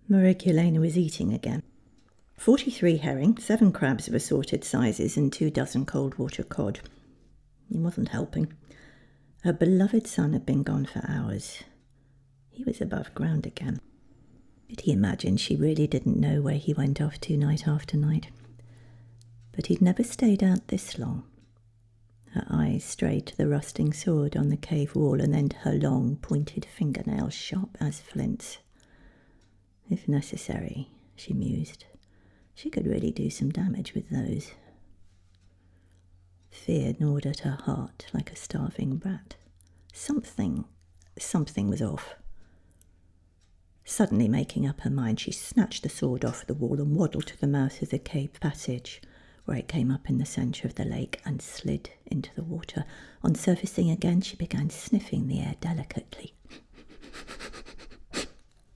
Marigulena was eating again. 43 herring, 7 crabs of assorted sizes, and 24 cold water cod. He wasn't helping. Her beloved son had been gone for hours. He was above ground again. Did he imagine she really didn't know where he went off to night after night? But he'd never stayed out this long. Her eyes strayed to the rusting sword on the cave wall, and then to her long, pointed fingernails, sharp as flints. If necessary, she mused, she could really do some damage with those. Fear gnawed at her heart like a starving rat. Something was off. Suddenly making up her mind, she snatched the sword off the wall and waddled to the mouth of the cave passage, where it came up in the centre of the lake and slid into the water. On surfacing again, she began sniffing the air delicately.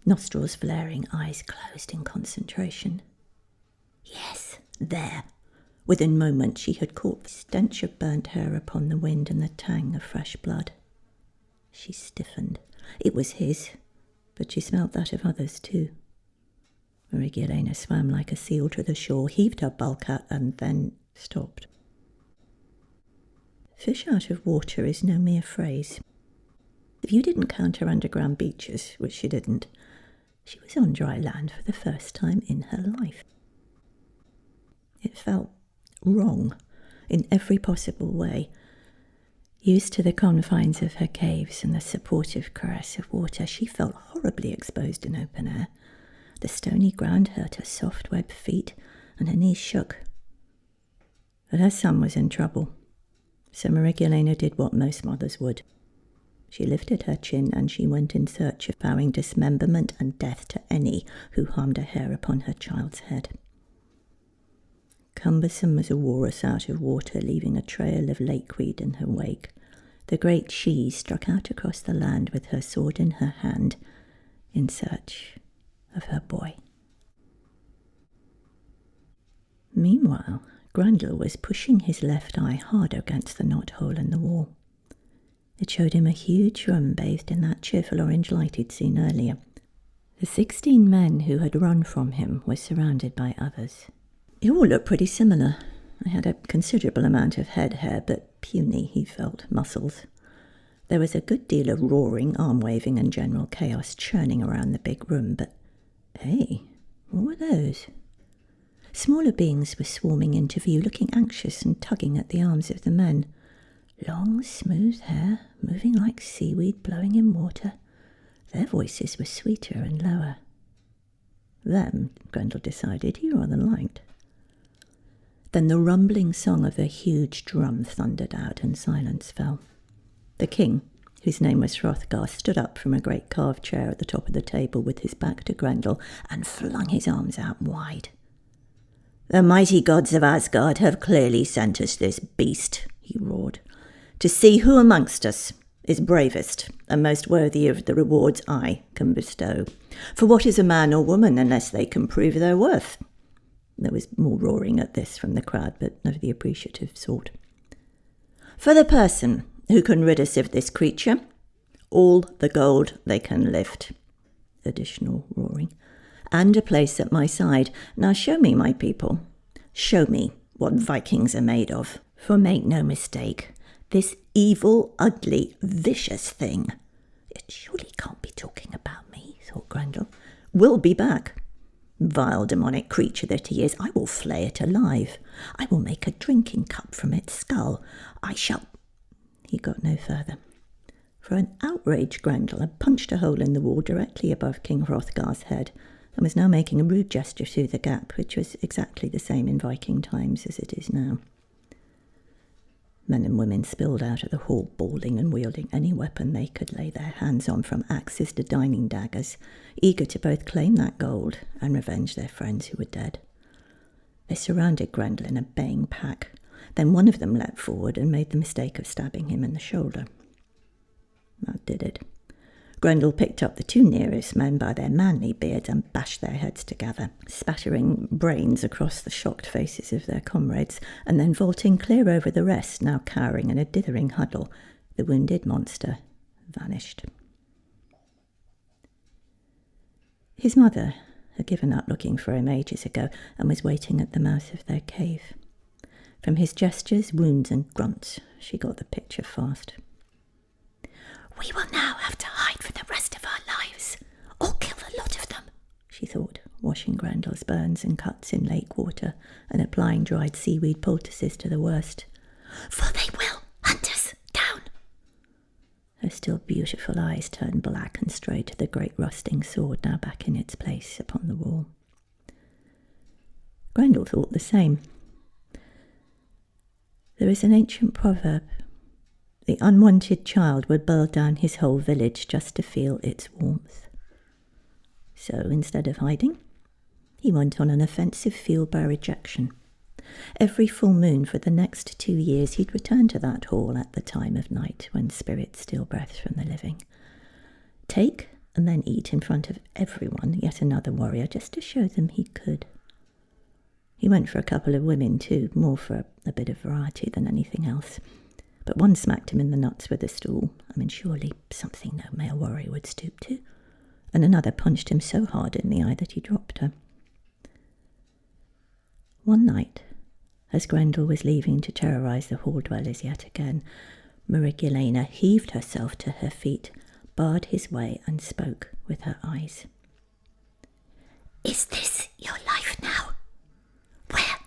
Nostrils flaring, eyes closed in concentration. Yes, there. Within moments she had caught the stench of burnt hair upon the wind and the tang of fresh blood. She stiffened. It was his, but she smelt that of others too. Marigulena swam like a seal to the shore, heaved her bulk out, and then stopped. Fish out of water is no mere phrase. If you didn't count her underground beaches, which she didn't, she was on dry land for the first time in her life. It felt wrong in every possible way. Used to the confines of her caves and the supportive caress of water, she felt horribly exposed in open air. The stony ground hurt her soft webbed feet, and her knees shook. But her son was in trouble, so Marigulena did what most mothers would. She lifted her chin and she went in search of vowing dismemberment and death to any who harmed a hair upon her child's head. Cumbersome as a walrus out of water, leaving a trail of lakeweed in her wake, the great she struck out across the land with her sword in her hand in search of her boy. Meanwhile, Grendel was pushing his left eye hard against the knothole in the wall. It showed him a huge room bathed in that cheerful orange light he'd seen earlier. The 16 men who had run from him were surrounded by others. They all looked pretty similar. They had a considerable amount of head hair, but puny, he felt, muscles. There was a good deal of roaring, arm-waving and general chaos churning around the big room, but hey, what were those? Smaller beings were swarming into view, looking anxious and tugging at the arms of the men. Long, smooth hair, moving like seaweed blowing in water. Their voices were sweeter and lower. Them, Grendel decided, he rather liked. Then the rumbling song of a huge drum thundered out and silence fell. The king, whose name was Hrothgar, stood up from a great carved chair at the top of the table with his back to Grendel and flung his arms out wide. "The mighty gods of Asgard have clearly sent us this beast," he roared, "to see who amongst us is bravest and most worthy of the rewards I can bestow. For what is a man or woman unless they can prove their worth?" There was more roaring at this from the crowd, but of the appreciative sort. "For the person who can rid us of this creature, all the gold they can lift." Additional roaring. "And a place at my side. Now show me, my people. Show me what Vikings are made of. For make no mistake, this evil, ugly, vicious thing," "It surely can't be talking about me," thought Grendel, "will be back. Vile demonic creature that he is, I will flay it alive. I will make a drinking cup from its skull. I shall—" He got no further. For an outraged Grendel had punched a hole in the wall directly above King Hrothgar's head, and was now making a rude gesture through the gap, which was exactly the same in Viking times as it is now. Men and women spilled out of the hall, bawling and wielding any weapon they could lay their hands on, from axes to dining daggers, eager to both claim that gold and revenge their friends who were dead. They surrounded Grendel in a baying pack. Then one of them leapt forward and made the mistake of stabbing him in the shoulder. That did it. Grendel picked up the 2 nearest men by their manly beards and bashed their heads together, spattering brains across the shocked faces of their comrades, and then vaulting clear over the rest, now cowering in a dithering huddle, the wounded monster vanished. His mother had given up looking for him ages ago and was waiting at the mouth of their cave. From his gestures, wounds and grunts, she got the picture fast. "We will now have to hide for the rest of our lives, or kill a lot of them," she thought, washing Grendel's burns and cuts in lake water and applying dried seaweed poultices to the worst. "For they will hunt us down." Her still beautiful eyes turned black and strayed to the great rusting sword now back in its place upon the wall. Grendel thought the same. There is an ancient proverb. The unwanted child would burn down his whole village just to feel its warmth. So instead of hiding, he went on an offensive field by rejection. Every full moon for the next 2 years he'd return to that hall at the time of night when spirits steal breath from the living. Take and then eat in front of everyone yet another warrior just to show them he could. He went for a couple of women too, more for a bit of variety than anything else. But one smacked him in the nuts with a stool. I mean, surely something no male warrior would stoop to. And another punched him so hard in the eye that he dropped her. One night, as Grendel was leaving to terrorise the hall dwellers yet again, Marigulena heaved herself to her feet, barred his way and spoke with her eyes. "Is this your life now? Where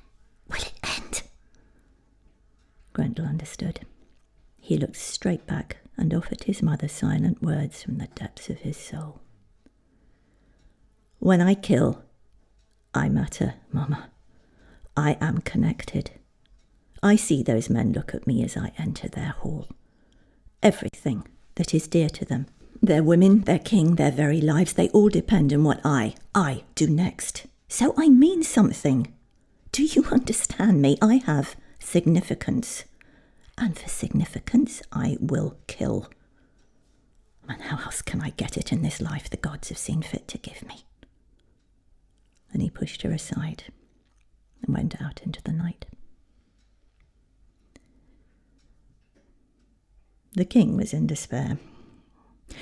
will it end?" Grendel understood. He looked straight back and offered his mother silent words from the depths of his soul. "When I kill, I matter, Mama. I am connected. I see those men look at me as I enter their hall. Everything that is dear to them, their women, their king, their very lives, they all depend on what I do next. So I mean something. Do you understand me? I have significance. And for significance, I will kill. And how else can I get it in this life the gods have seen fit to give me?" And he pushed her aside and went out into the night. The king was in despair.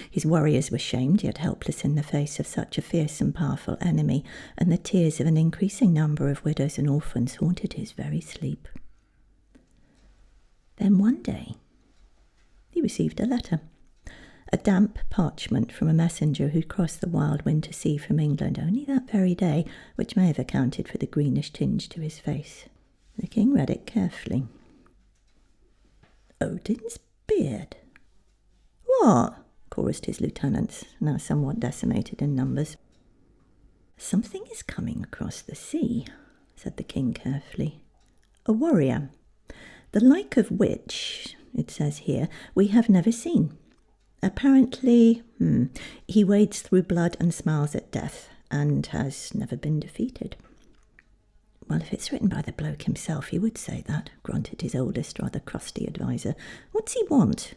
His warriors were shamed yet helpless in the face of such a fierce and powerful enemy, and the tears of an increasing number of widows and orphans haunted his very sleep. Then one day he received a letter, a damp parchment from a messenger who'd crossed the wild winter sea from England only that very day, which may have accounted for the greenish tinge to his face. The king read it carefully. "Odin's beard." "What?" chorused his lieutenants, now somewhat decimated in numbers. "Something is coming across the sea," said the king carefully. "A warrior, the like of which, it says here, we have never seen. Apparently, he wades through blood and smiles at death, and has never been defeated." "Well, if it's written by the bloke himself, he would say that," grunted his oldest, rather crusty adviser. "What's he want?"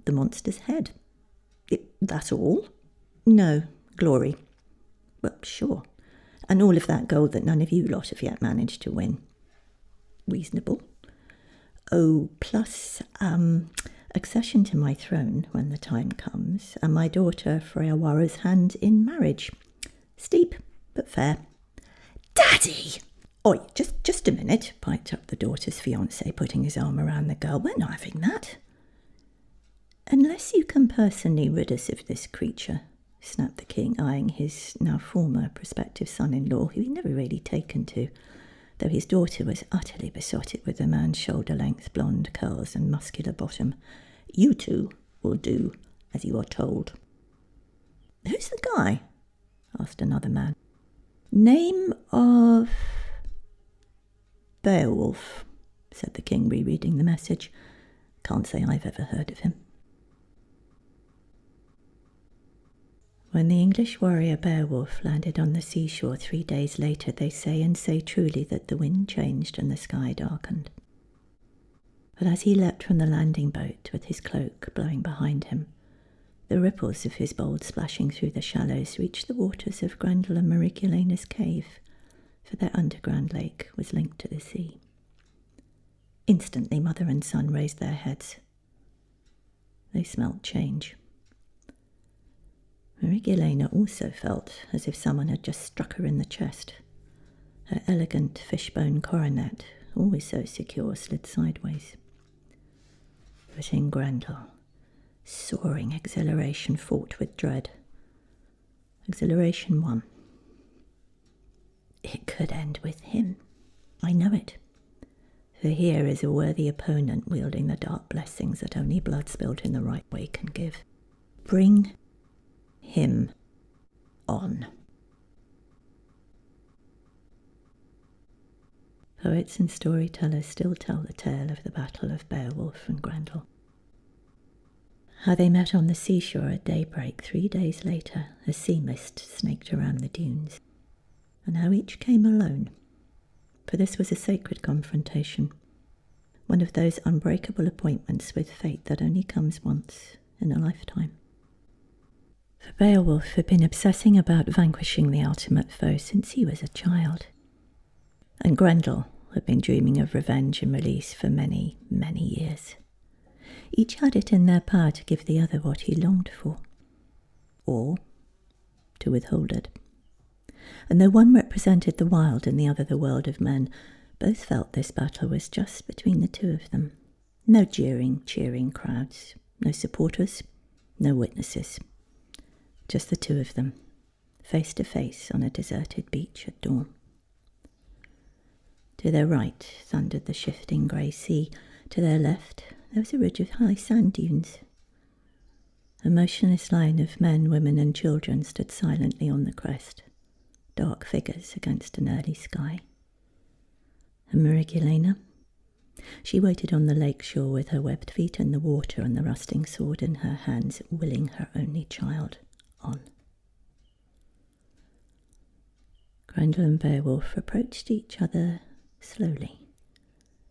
"The monster's head." "That all?" "No, glory." "Well, sure. And all of that gold that none of you lot have yet managed to win." "Reasonable." "Oh, plus, accession to my throne when the time comes, and my daughter Freyawarra's hand in marriage. Steep, but fair." "Daddy!" "Oi, just a minute," piped up the daughter's fiancé, putting his arm around the girl. "We're not having that." "Unless you can personally rid us of this creature," snapped the king, eyeing his now former prospective son-in-law, who he'd never really taken to, though his daughter was utterly besotted with the man's shoulder-length blonde curls and muscular bottom. "You two will do as you are told." "Who's the guy?" asked another man. "Name of Beowulf," said the king, rereading the message. "Can't say I've ever heard of him." When the English warrior Beowulf landed on the seashore 3 days later, they say truly that the wind changed and the sky darkened. But as he leapt from the landing boat with his cloak blowing behind him, the ripples of his bold splashing through the shallows reached the waters of Grendel and Mariculena's cave, for their underground lake was linked to the sea. Instantly mother and son raised their heads. They smelt change. Marigolena also felt as if someone had just struck her in the chest. Her elegant fishbone coronet, always so secure, slid sideways. But in Grendel, soaring exhilaration fought with dread. Exhilaration won. It could end with him. I know it. For here is a worthy opponent wielding the dark blessings that only blood spilled in the right way can give. Bring him on. Poets and storytellers still tell the tale of the battle of Beowulf and Grendel. How they met on the seashore at daybreak 3 days later as sea mist snaked around the dunes. And how each came alone, for this was a sacred confrontation, one of those unbreakable appointments with fate that only comes once in a lifetime. For Beowulf had been obsessing about vanquishing the ultimate foe since he was a child, and Grendel had been dreaming of revenge and release for many, many years. Each had it in their power to give the other what he longed for, or to withhold it. And though one represented the wild and the other the world of men, both felt this battle was just between the two of them. No jeering, cheering crowds, no supporters, no witnesses. Just the two of them, face to face on a deserted beach at dawn. To their right thundered the shifting grey sea. To their left there was a ridge of high sand dunes. A motionless line of men, women and children stood silently on the crest, dark figures against an early sky. And Marigolena? She waited on the lake shore with her webbed feet in the water and the rusting sword in her hands, willing her only child on. Grendel and Beowulf approached each other slowly,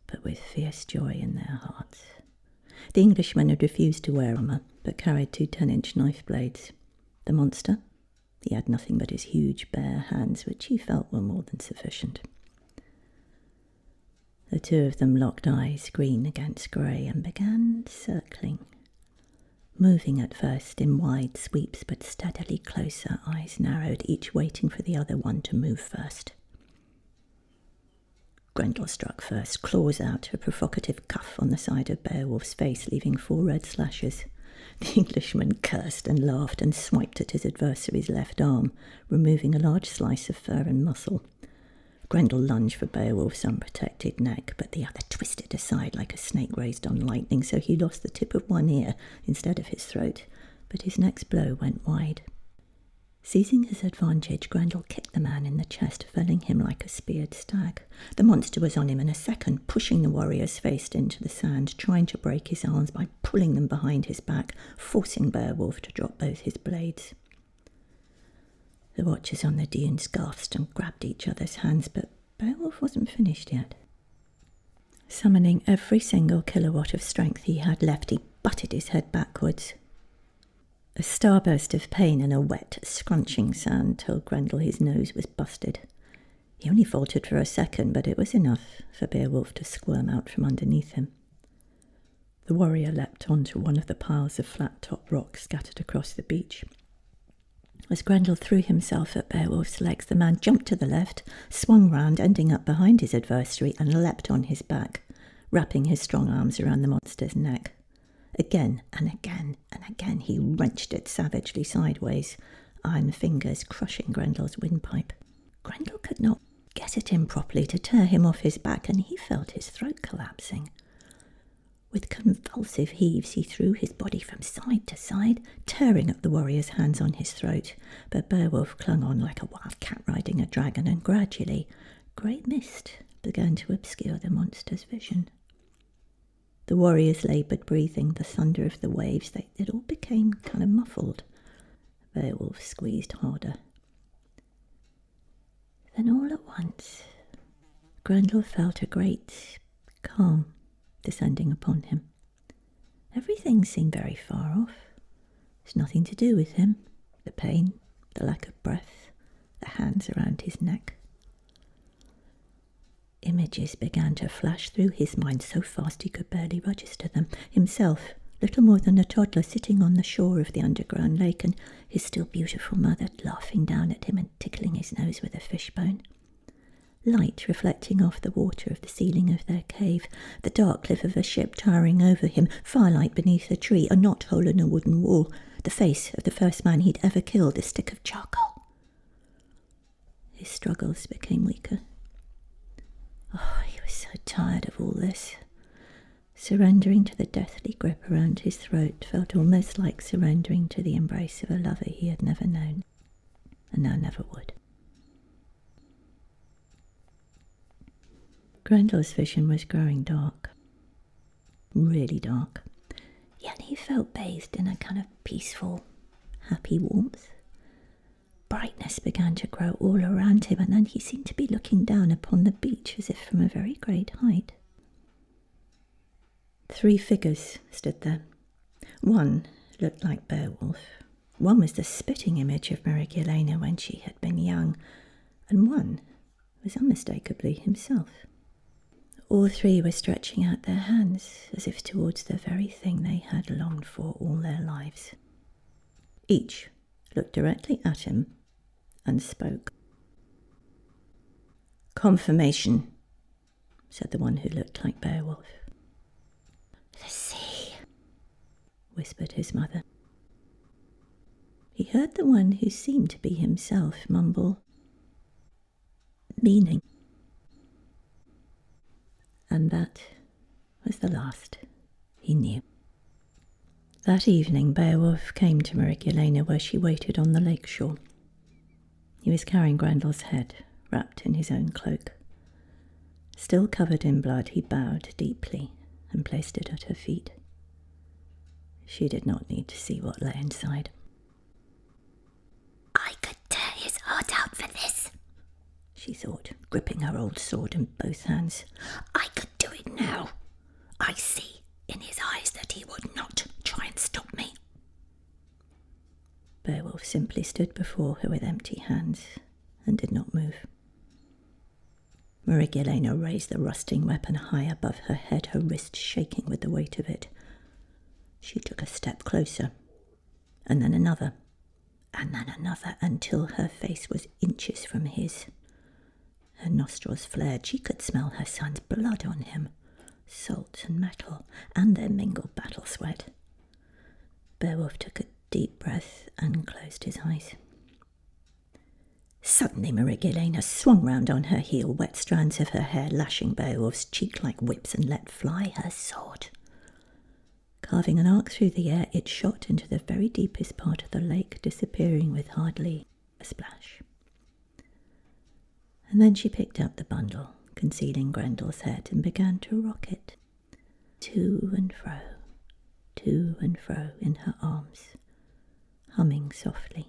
but with fierce joy in their hearts. The Englishman had refused to wear armour, but carried 2 10-inch knife blades. The monster? He had nothing but his huge bare hands, which he felt were more than sufficient. The two of them locked eyes, green against grey, and began circling, moving at first in wide sweeps, but steadily closer, eyes narrowed, each waiting for the other one to move first. Grendel struck first, claws out, a provocative cuff on the side of Beowulf's face, leaving 4 red slashes. The Englishman cursed and laughed and swiped at his adversary's left arm, removing a large slice of fur and muscle. Grendel lunged for Beowulf's unprotected neck, but the other twisted aside like a snake raised on lightning, so he lost the tip of one ear instead of his throat, but his next blow went wide. Seizing his advantage, Grendel kicked the man in the chest, felling him like a speared stag. The monster was on him in a second, pushing the warrior's face into the sand, trying to break his arms by pulling them behind his back, forcing Beowulf to drop both his blades. The watchers on the dunes gasped and grabbed each other's hands, but Beowulf wasn't finished yet. Summoning every single kilowatt of strength he had left, he butted his head backwards. A starburst of pain and a wet, scrunching sound told Grendel his nose was busted. He only faltered for a second, but it was enough for Beowulf to squirm out from underneath him. The warrior leapt onto one of the piles of flat-top rocks scattered across the beach. As Grendel threw himself at Beowulf's legs, the man jumped to the left, swung round, ending up behind his adversary, and leapt on his back, wrapping his strong arms around the monster's neck. Again and again and again he wrenched it savagely sideways, iron fingers crushing Grendel's windpipe. Grendel could not get at him properly to tear him off his back, and he felt his throat collapsing. With convulsive heaves he threw his body from side to side, tearing at the warrior's hands on his throat, but Beowulf clung on like a wild cat riding a dragon, and gradually grey mist began to obscure the monster's vision. The warrior's laboured breathing, the thunder of the waves, it all became kind of muffled. Beowulf squeezed harder. Then all at once, Grendel felt a great calm descending upon him. Everything seemed very far off. It's nothing to do with him. The pain, the lack of breath, the hands around his neck. Images began to flash through his mind so fast he could barely register them. Himself, little more than a toddler, sitting on the shore of the underground lake, and his still beautiful mother laughing down at him and tickling his nose with a fishbone. Light reflecting off the water of the ceiling of their cave, the dark cliff of a ship towering over him, firelight beneath a tree, a knot-hole in a wooden wall, the face of the first man he'd ever killed, a stick of charcoal. His struggles became weaker. Oh, he was so tired of all this. Surrendering to the deathly grip around his throat felt almost like surrendering to the embrace of a lover he had never known, and now never would. Grendel's vision was growing dark, really dark, yet he felt bathed in a kind of peaceful, happy warmth. Brightness began to grow all around him, and then he seemed to be looking down upon the beach as if from a very great height. 3 figures stood there. One looked like Beowulf. One was the spitting image of Meghan when she had been young, and one was unmistakably himself. All 3 were stretching out their hands as if towards the very thing they had longed for all their lives. Each looked directly at him and spoke. "Confirmation," said the one who looked like Beowulf. "The sea," whispered his mother. He heard the one who seemed to be himself mumble, "Meaning." And that was the last he knew. That evening Beowulf came to Meghan where she waited on the lake shore. He was carrying Grendel's head, wrapped in his own cloak. Still covered in blood, he bowed deeply and placed it at her feet. She did not need to see what lay inside. "I could tear his heart out for this," she thought, gripping her old sword in both hands. "I could do it now. I see in his eyes that he would not try and stop me." Beowulf simply stood before her with empty hands and did not move. Meghan raised the rusting weapon high above her head, her wrist shaking with the weight of it. She took a step closer, and then another, until her face was inches from his. Her nostrils flared. She could smell her son's blood on him, salt and metal, and their mingled battle sweat. Beowulf took a deep breath and closed his eyes. Suddenly Meghan swung round on her heel, wet strands of her hair lashing Beowulf's cheek like whips, and let fly her sword. Carving an arc through the air, it shot into the very deepest part of the lake, disappearing with hardly a splash. And then she picked up the bundle, concealing Grendel's head, and began to rock it, to and fro in her arms, humming softly.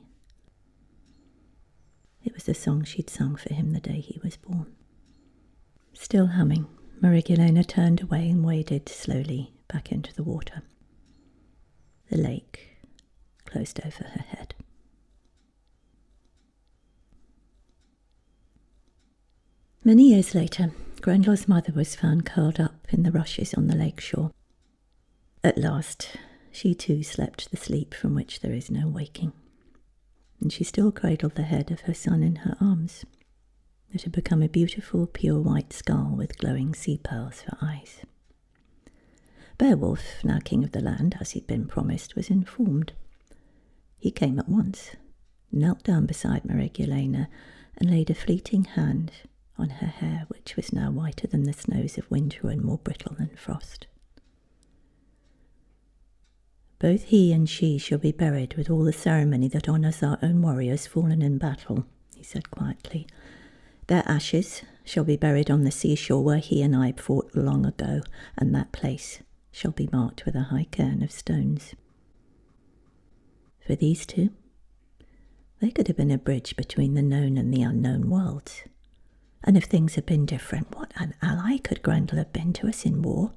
It was the song she'd sung for him the day he was born. Still humming, Meghan turned away and waded slowly back into the water. The lake closed over her head. Many years later, Grendel's mother was found curled up in the rushes on the lake shore. At last, she too slept the sleep from which there is no waking, and she still cradled the head of her son in her arms. It had become a beautiful, pure white skull with glowing sea pearls for eyes. Beowulf, now king of the land, as he'd been promised, was informed. He came at once, knelt down beside Meghan, and laid a fleeting hand on her hair, which was now whiter than the snows of winter and more brittle than frost. "Both he and she shall be buried with all the ceremony that honours our own warriors fallen in battle," he said quietly. "Their ashes shall be buried on the seashore where he and I fought long ago, and that place shall be marked with a high cairn of stones. For these two, they could have been a bridge between the known and the unknown worlds. And if things had been different, what an ally could Grendel have been to us in war?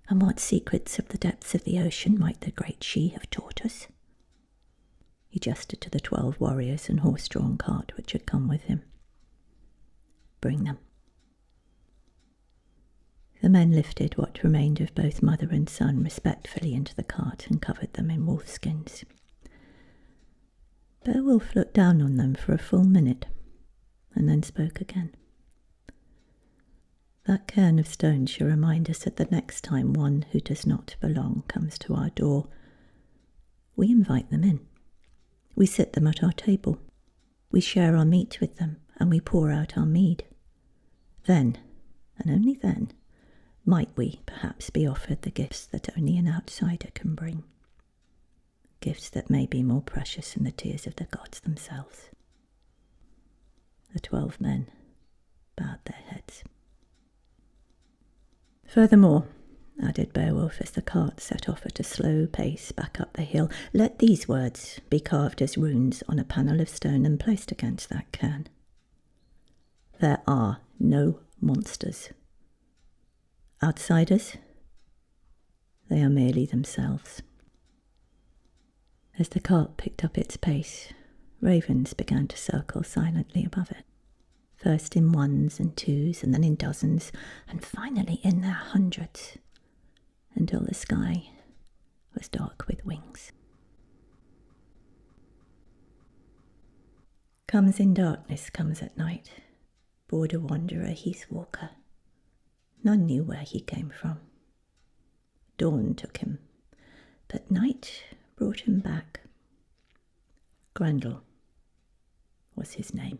And what secrets of the depths of the ocean might the great she have taught us?" He gestured to the 12 warriors and horse-drawn cart which had come with him. "Bring them." The men lifted what remained of both mother and son respectfully into the cart and covered them in wolfskins. Beowulf looked down on them for a full minute, and then spoke again. That cairn of stone shall remind us that the next time one who does not belong comes to our door, we invite them in. We sit them at our table. We share our meat with them, and we pour out our mead. Then, and only then, might we perhaps be offered the gifts that only an outsider can bring. Gifts that may be more precious than the tears of the gods themselves. The 12 men bowed their heads. Furthermore, added Beowulf as the cart set off at a slow pace back up the hill, let these words be carved as runes on a panel of stone and placed against that cairn. There are no monsters. Outsiders, they are merely themselves. As the cart picked up its pace, ravens began to circle silently above it, first in ones and twos and then in dozens, and finally in their hundreds, until the sky was dark with wings. Comes in darkness, comes at night, border wanderer, heath walker. None knew where he came from. Dawn took him, but night brought him back. Grendel was his name.